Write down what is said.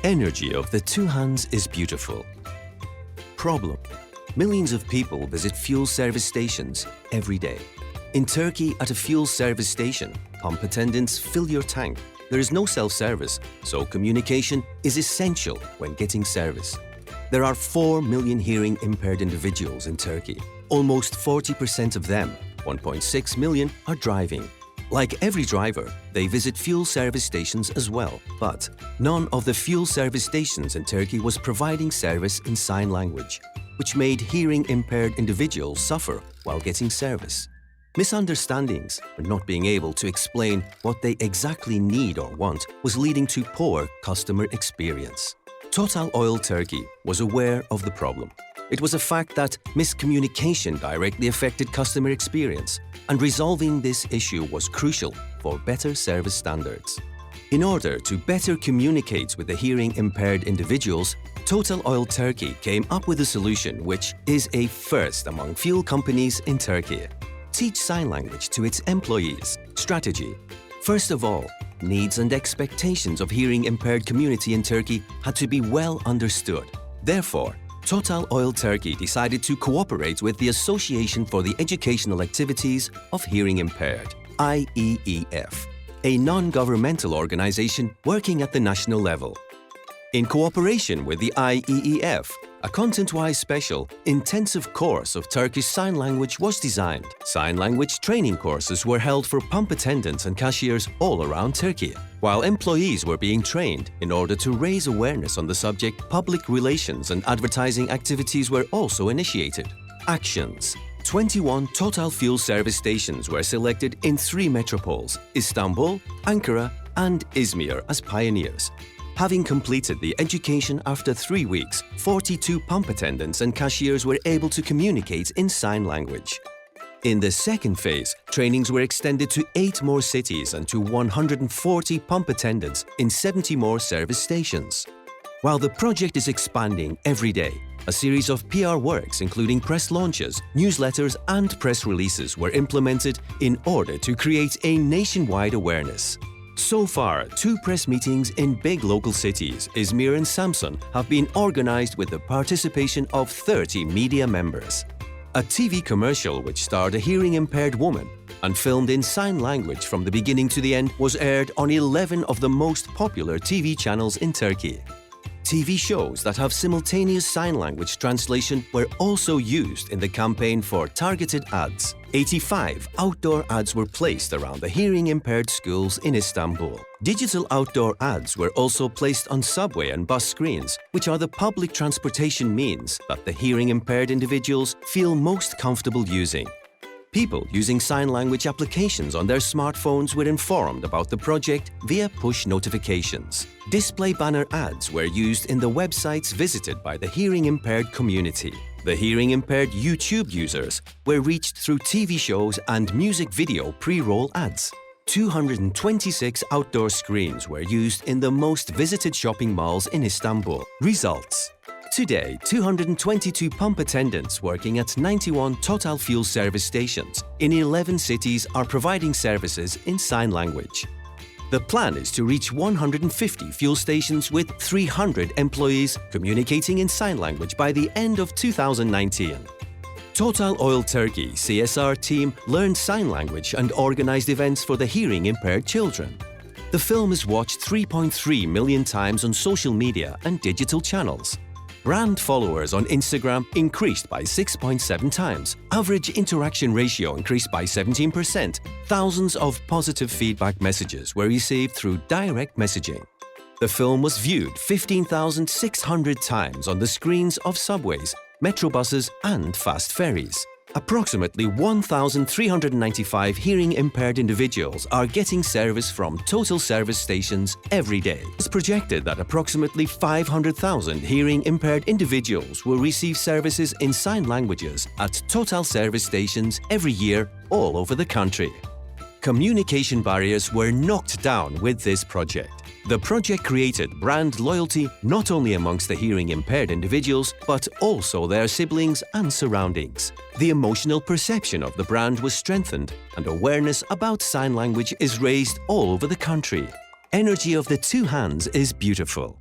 Energy of the two hands is beautiful. Problem: millions of people visit fuel service stations every day. In Turkey, at a fuel service station, pump attendants fill your tank. There is no self-service, so communication is essential when getting service. There are 4 million hearing-impaired individuals in Turkey. Almost 40% of them, 1.6 million, are driving. Like every driver, they visit fuel service stations as well, but none of the fuel service stations in Turkey was providing service in sign language, which made hearing-impaired individuals suffer while getting service. Misunderstandings and not being able to explain what they exactly need or want was leading to poor customer experience. Total Oil Turkey was aware of the problem. It was a fact that miscommunication directly affected customer experience, and resolving this issue was crucial for better service standards. In order to better communicate with the hearing-impaired individuals, Total Oil Turkey came up with a solution which is a first among fuel companies in Turkey. Teach sign language to its employees. Strategy: first of all, needs and expectations of hearing-impaired community in Turkey had to be well understood. Therefore, Total Oil Turkey decided to cooperate with the Association for the Educational Activities of Hearing Impaired, IEEF, a non-governmental organization working at the national level. In cooperation with the IEEF, a content-wise special, intensive course of Turkish Sign Language was designed. Sign language training courses were held for pump attendants and cashiers all around Turkey. While employees were being trained in order to raise awareness on the subject, public relations and advertising activities were also initiated. Actions: 21 Total fuel service stations were selected in 3 metropoles, Istanbul, Ankara and Izmir, as pioneers. Having completed the education after 3 weeks, 42 pump attendants and cashiers were able to communicate in sign language. In the second phase, trainings were extended to 8 more cities and to 140 pump attendants in 70 more service stations. While the project is expanding every day, a series of PR works including press launches, newsletters and press releases were implemented in order to create a nationwide awareness. So far, 2 press meetings in big local cities, Izmir and Samsun, have been organized with the participation of 30 media members. A TV commercial which starred a hearing-impaired woman and filmed in sign language from the beginning to the end was aired on 11 of the most popular TV channels in Turkey. TV shows that have simultaneous sign language translation were also used in the campaign for targeted ads. 85 outdoor ads were placed around the hearing-impaired schools in Istanbul. Digital outdoor ads were also placed on subway and bus screens, which are the public transportation means that the hearing-impaired individuals feel most comfortable using. People using sign language applications on their smartphones were informed about the project via push notifications. Display banner ads were used in the websites visited by the hearing-impaired community. The hearing-impaired YouTube users were reached through TV shows and music video pre-roll ads. 226 outdoor screens were used in the most visited shopping malls in Istanbul. Results: today, 222 pump attendants working at 91 Total fuel service stations in 11 cities are providing services in sign language. The plan is to reach 150 fuel stations with 300 employees communicating in sign language by the end of 2019. Total Oil Turkey CSR team learned sign language and organized events for the hearing-impaired children. The film is watched 3.3 million times on social media and digital channels. Brand followers on Instagram increased by 6.7 times. Average interaction ratio increased by 17%. Thousands of positive feedback messages were received through direct messaging. The film was viewed 15,600 times on the screens of subways, metrobuses and fast ferries. Approximately 1,395 hearing-impaired individuals are getting service from Total service stations every day. It's projected that approximately 500,000 hearing-impaired individuals will receive services in sign languages at Total service stations every year all over the country. Communication barriers were knocked down with this project. The project created brand loyalty not only amongst the hearing-impaired individuals, but also their siblings and surroundings. The emotional perception of the brand was strengthened, and awareness about sign language is raised all over the country. Energy of the two hands is beautiful.